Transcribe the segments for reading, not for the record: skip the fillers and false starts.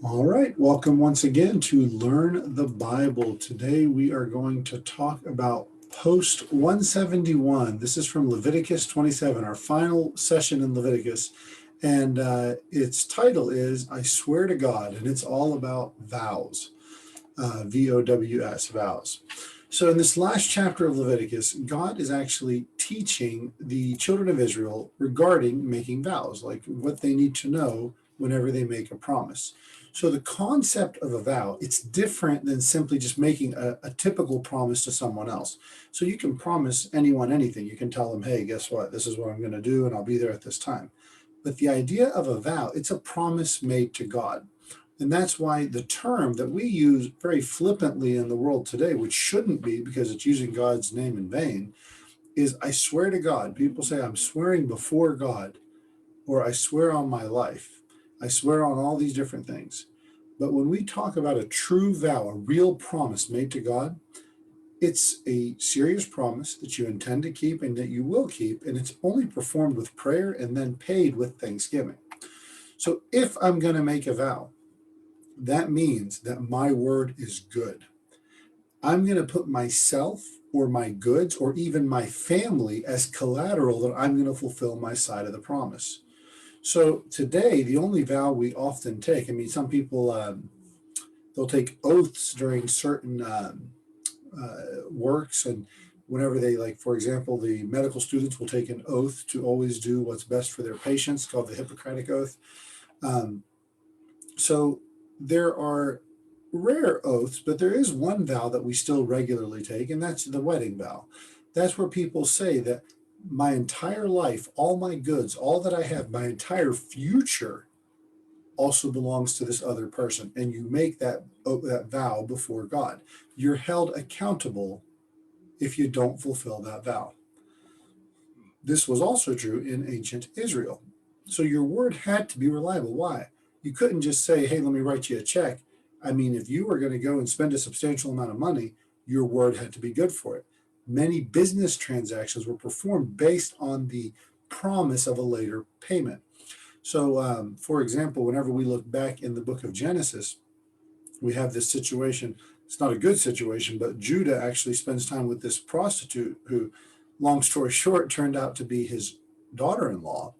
All right, welcome once again to Learn the Bible. Today we are going to talk about post 171. This is from Leviticus 27, our final session in Leviticus. And its title is I Swear to God, and it's all about vows, VOWS, vows. So in this last chapter of Leviticus, God is actually teaching the children of Israel regarding making vows, like what they need to know whenever they make a promise. So the concept of a vow, it's different than simply just making a typical promise to someone else. So you can promise anyone anything. You can tell them, hey, guess what? This is what I'm going to do, and I'll be there at this time. But the idea of a vow, it's a promise made to God. And that's why the term that we use very flippantly in the world today, which shouldn't be because it's using God's name in vain, is I swear to God. People say, I'm swearing before God, or I swear on my life. I swear on all these different things. But when we talk about a true vow, a real promise made to God, it's a serious promise that you intend to keep and that you will keep, and it's only performed with prayer and then paid with thanksgiving. So if I'm going to make a vow, that means that my word is good. I'm going to put myself or my goods or even my family as collateral that I'm going to fulfill my side of the promise. So today, the only vow we often take, I mean, some people, they'll take oaths during certain works, and whenever they, like, for example, the medical students will take an oath to always do what's best for their patients, called the Hippocratic Oath. Um, so there are rare oaths, but there is one vow that we still regularly take, and that's the wedding vow. That's where people say that my entire life, all my goods, all that I have, my entire future also belongs to this other person. And you make that vow before God. You're held accountable if you don't fulfill that vow. This was also true in ancient Israel. So your word had to be reliable. Why? You couldn't just say, hey, let me write you a check. I mean, if you were going to go and spend a substantial amount of money, your word had to be good for it. Many business transactions were performed based on the promise of a later payment. So, for example, whenever we look back in the book of Genesis, we have this situation. It's not a good situation, but Judah actually spends time with this prostitute who, long story short, turned out to be his daughter-in-law,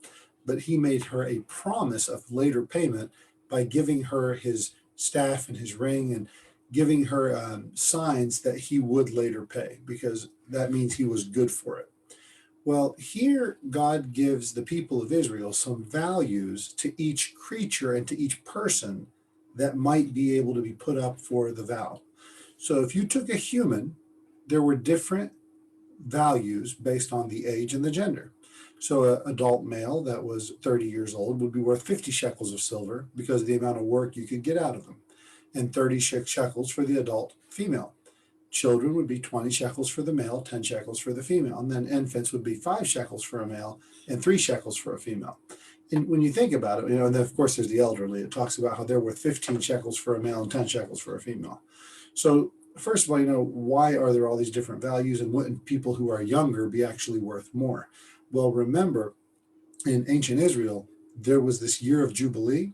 but he made her a promise of later payment by giving her his staff and his ring and giving her signs that he would later pay, because that means he was good for it. Well, here God gives the people of Israel some values to each creature and to each person that might be able to be put up for the vow. So if you took a human, there were different values based on the age and the gender. So an adult male that was 30 years old would be worth 50 shekels of silver because of the amount of work you could get out of them, and 30 shekels for the adult female. Children would be 20 shekels for the male, 10 shekels for the female. And then infants would be 5 shekels for a male and 3 shekels for a female. And when you think about it, and then of course there's the elderly. It talks about how they're worth 15 shekels for a male and 10 shekels for a female. So first of all, why are there all these different values, and wouldn't people who are younger be actually worth more? Well, remember, in ancient Israel, there was this year of Jubilee,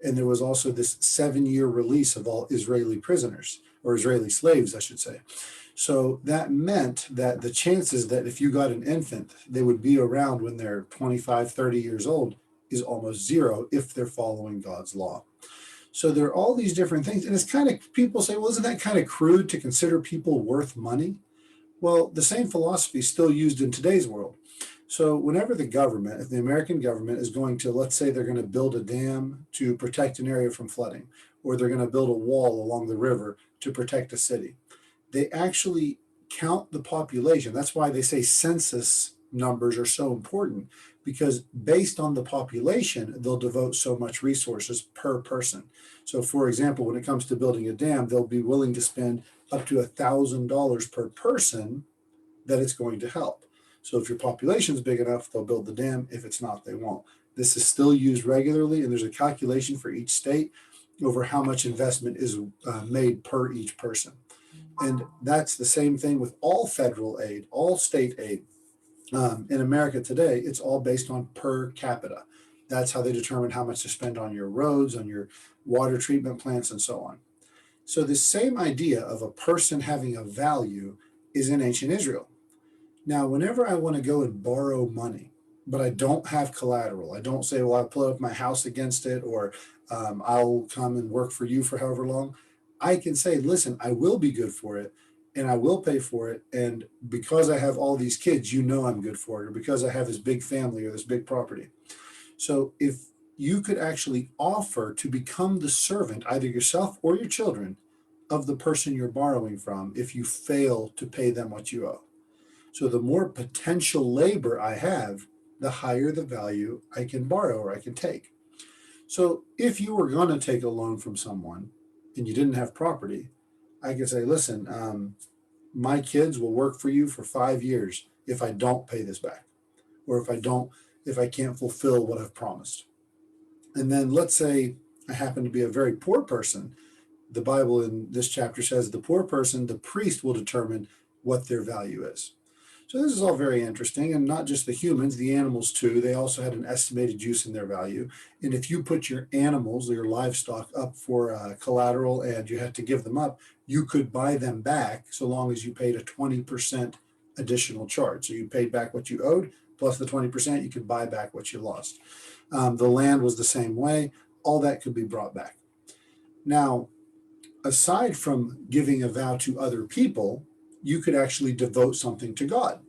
and there was also this 7-year release of all Israeli prisoners, or Israeli slaves, I should say. So that meant that the chances that if you got an infant, they would be around when they're 25, 30 years old is almost zero if they're following God's law. So there are all these different things. And it's kind of, people say, well, isn't that kind of crude to consider people worth money? Well, the same philosophy is still used in today's world. So whenever the government, if the American government is going to, let's say they're going to build a dam to protect an area from flooding, or they're going to build a wall along the river to protect a city, they actually count the population. That's why they say census numbers are so important, because based on the population, they'll devote so much resources per person. So for example, when it comes to building a dam, they'll be willing to spend up to $1,000 per person that it's going to help. So if your population is big enough, they'll build the dam. If it's not, they won't. This is still used regularly, and there's a calculation for each state over how much investment is made per each person. And that's the same thing with all federal aid, all state aid. In America today, it's all based on per capita. That's how they determine how much to spend on your roads, on your water treatment plants, and so on. So the same idea of a person having a value is in ancient Israel. Now, whenever I want to go and borrow money, but I don't have collateral, I don't say, well, I'll put up my house against it, or I'll come and work for you for however long. I can say, listen, I will be good for it and I will pay for it. And because I have all these kids, you know I'm good for it, or because I have this big family or this big property. So if you could actually offer to become the servant, either yourself or your children, of the person you're borrowing from if you fail to pay them what you owe. So the more potential labor I have, the higher the value I can borrow or I can take. So if you were going to take a loan from someone and you didn't have property, I could say, listen, my kids will work for you for 5 years if I don't pay this back, or if I can't fulfill what I've promised. And then let's say I happen to be a very poor person. The Bible in this chapter says the poor person, the priest will determine what their value is. So this is all very interesting, and not just the humans, the animals too. They also had an estimated use in their value. And if you put your animals, your livestock, up for collateral and you had to give them up, you could buy them back so long as you paid a 20% additional charge. So you paid back what you owed, plus the 20%, you could buy back what you lost. The land was the same way. All that could be brought back. Now, aside from giving a vow to other people, you could actually devote something to God.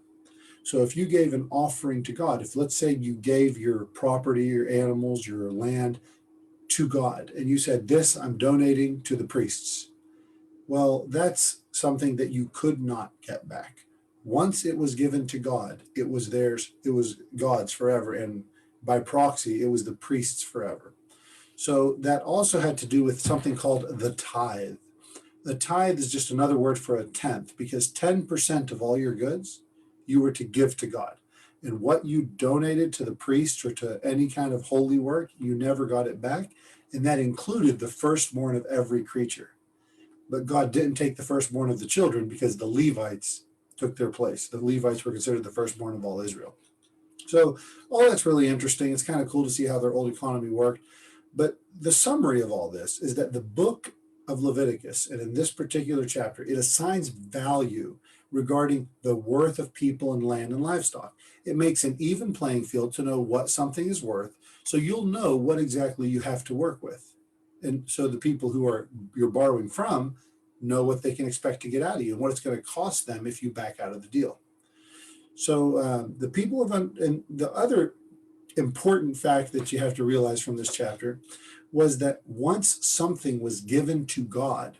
So if you gave an offering to God, if let's say you gave your property, your animals, your land to God, and you said, this I'm donating to the priests. Well, that's something that you could not get back. Once it was given to God, it was theirs, it was God's forever. And by proxy, it was the priest's forever. So that also had to do with something called the tithe. The tithe is just another word for a tenth, because 10% of all your goods you were to give to God. And what you donated to the priest or to any kind of holy work, you never got it back. And that included the firstborn of every creature. But God didn't take the firstborn of the children because the Levites took their place. The Levites were considered the firstborn of all Israel. So all that's really interesting. It's kind of cool to see how their old economy worked. But the summary of all this is that the book of Leviticus, and in this particular chapter, it assigns value regarding the worth of people and land and livestock. It makes an even playing field to know what something is worth, so you'll know what exactly you have to work with. And so the people who you're borrowing from know what they can expect to get out of you and what it's going to cost them if you back out of the deal. So the people and the other important fact that you have to realize from this chapter was that once something was given to God,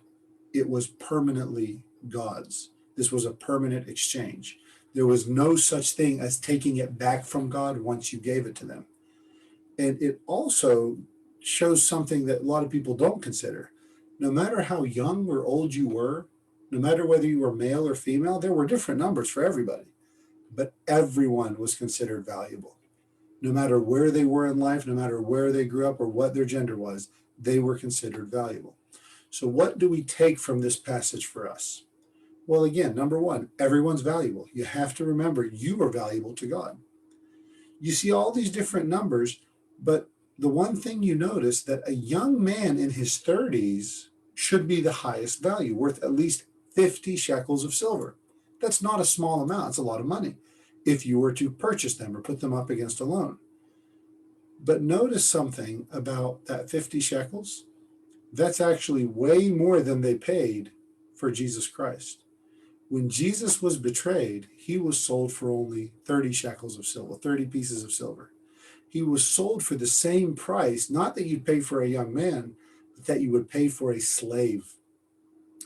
it was permanently God's. This was a permanent exchange. There was no such thing as taking it back from God once you gave it to them. And it also shows something that a lot of people don't consider. No matter how young or old you were, no matter whether you were male or female, there were different numbers for everybody, but everyone was considered valuable. No matter where they were in life, no matter where they grew up or what their gender was, they were considered valuable. So what do we take from this passage for us? Well, again, number one, everyone's valuable. You have to remember you are valuable to God. You see all these different numbers, but the one thing you notice that a young man in his 30s should be the highest value, worth at least 50 shekels of silver. That's not a small amount. It's a lot of money if you were to purchase them or put them up against a loan. But notice something about that 50 shekels. That's actually way more than they paid for Jesus Christ. When Jesus was betrayed, he was sold for only 30 shekels of silver, 30 pieces of silver. He was sold for the same price, not that you'd pay for a young man, but that you would pay for a slave,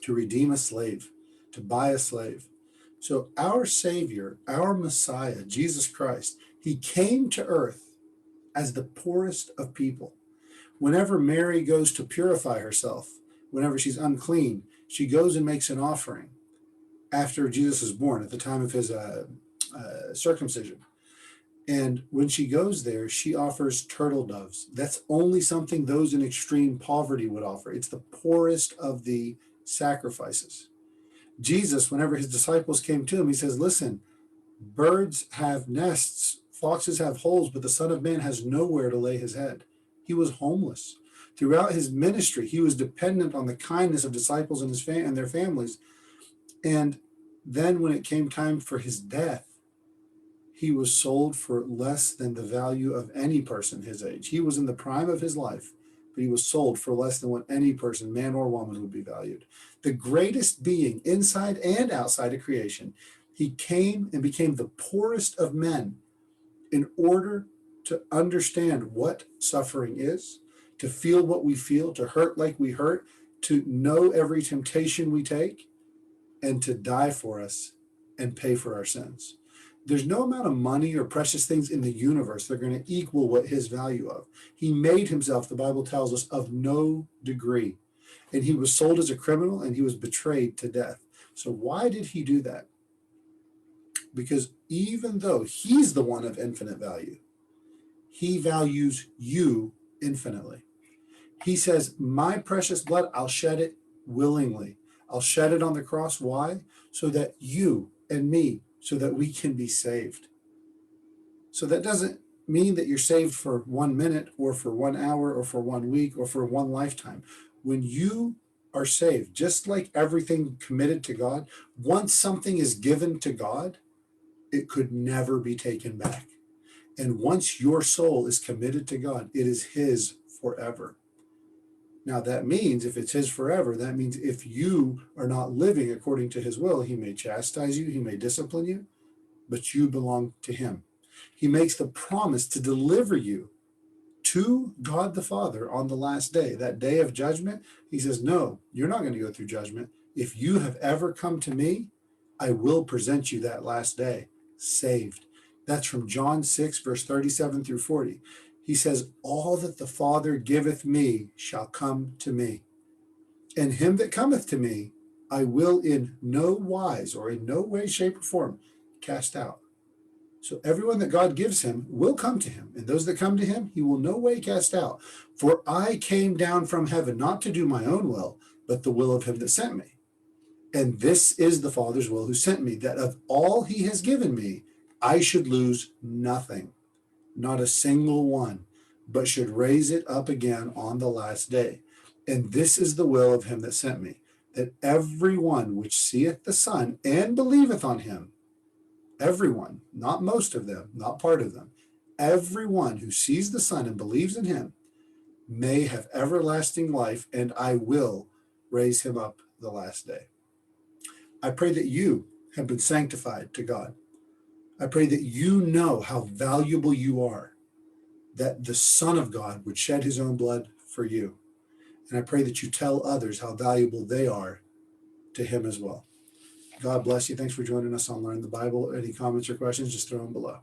to redeem a slave, to buy a slave. So our Savior, our Messiah, Jesus Christ, he came to earth as the poorest of people. Whenever Mary goes to purify herself, whenever she's unclean, she goes and makes an offering after Jesus is born, at the time of his circumcision. And when she goes there, she offers turtle doves. That's only something those in extreme poverty would offer. It's the poorest of the sacrifices. Jesus, whenever his disciples came to him, he says, listen, birds have nests, foxes have holes, but the Son of Man has nowhere to lay his head. He was homeless. Throughout his ministry, he was dependent on the kindness of disciples and and their families. And then when it came time for his death, he was sold for less than the value of any person his age. He was in the prime of his life, but he was sold for less than what any person, man or woman, would be valued. The greatest being inside and outside of creation, he came and became the poorest of men in order to understand what suffering is, to feel what we feel, to hurt like we hurt, to know every temptation we take, and to die for us and pay for our sins. There's no amount of money or precious things in the universe that are going to equal what his value of. He made himself, the Bible tells us, of no degree. And he was sold as a criminal and he was betrayed to death. So why did he do that? Because even though he's the one of infinite value, he values you infinitely. He says, my precious blood, I'll shed it willingly. I'll shed it on the cross. Why? So that you and me, so that we can be saved. So that doesn't mean that you're saved for 1 minute or for 1 hour or for 1 week or for one lifetime. When you are saved, just like everything committed to God, once something is given to God, it could never be taken back. And once your soul is committed to God, it is his forever. Now that means if it's his forever, that means if you are not living according to his will, he may chastise you, he may discipline you, but you belong to him. He makes the promise to deliver you to God the Father on the last day, that day of judgment. He says, no, you're not going to go through judgment. If you have ever come to me, I will present you that last day saved. That's from John 6, verse 37 through 40. He says, all that the Father giveth me shall come to me. And him that cometh to me, I will in no wise or in no way, shape, or form cast out. So everyone that God gives him will come to him. And those that come to him, he will no way cast out. For I came down from heaven, not to do my own will, but the will of him that sent me. And this is the Father's will who sent me, that of all he has given me, I should lose nothing, not a single one, but should raise it up again on the last day. And this is the will of him that sent me, that every one which seeth the Son and believeth on him, everyone, not most of them, not part of them, everyone who sees the Son and believes in him may have everlasting life, and I will raise him up the last day. I pray that you have been sanctified to God. I pray that you know how valuable you are, that the Son of God would shed his own blood for you. And I pray that you tell others how valuable they are to him as well. God bless you. Thanks for joining us on Learn the Bible. Any comments or questions, just throw them below.